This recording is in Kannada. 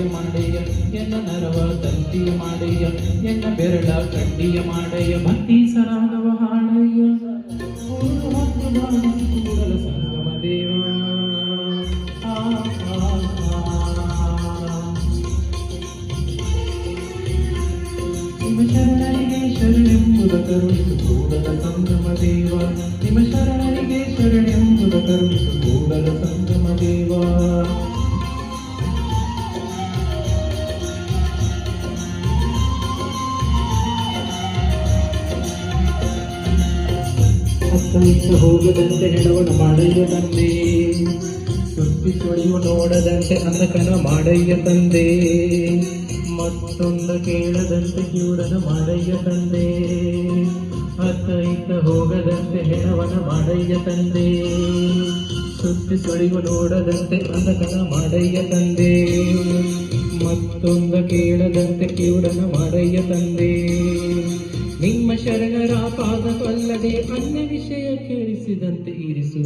ಮಾಡಯ್ಯ ಎನ್ನ ನರವ ತಂತಿಯ ಮಾಡಯ್ಯ ಎನ್ನ ಬೆರಳ ಕಡ್ಡಿಯ ಮಾಡಯ್ಯ ಭಕ್ತಿ ಸರಾಗವ ಹಾಡಯ್ಯ ಕೂಡಲ ಸಂಗಮ ದೇವ ನಿಮ್ಮ ಶರಣರಿಗೆ ಶರಣೆಂಬುದ ಕರುಣಿಸು ಕೂಡಲ ಸಂಗಮ ದೇವ ನಿಮ್ಮ ಶರಣರಿಗೆ ಶರಣೆಂಬುದ ಕರುಣಿಸು ಕೂಡಲ ಸಂಗಮ ದೇವ ಅತ್ತಮಿತ್ತ ಹೋಗದಂತೆ ಹೆಣವನ ಮಾಡಯ್ಯ ತಂದೆ ಸುತ್ತಿ ಸುಳಿಯುವ ನೋಡದಂತೆ ಅಂಧಕನ ಮಾಡಯ್ಯ ತಂದೆ ಮತ್ತೊಂದು ಕೇಳದಂತೆ ಕಿವುಡನ ಮಾಡಯ್ಯ ತಂದೆ ಅತ್ತ ಇತ್ತ ಹೋಗದಂತೆ ಹೆಣವನ ಮಾಡಯ್ಯ ತಂದೆ ಸುತ್ತಿ ಸುಳಿಯುವ ನೋಡದಂತೆ ಅಂಧಕನ ಮಾಡಯ್ಯ ತಂದೆ ಮತ್ತೊಂದು ಕೇಳದಂತೆ ಕಿವುಡನ ಮಾಡಯ್ಯ ತಂದೆ ನಿಮ್ಮ ಶರಣರ ಪಾದವಲ್ಲದೆ ಅನ್ಯ ವಿಷಯ ಕೇಳಿಸಿದಂತೆ ಇರಿಸು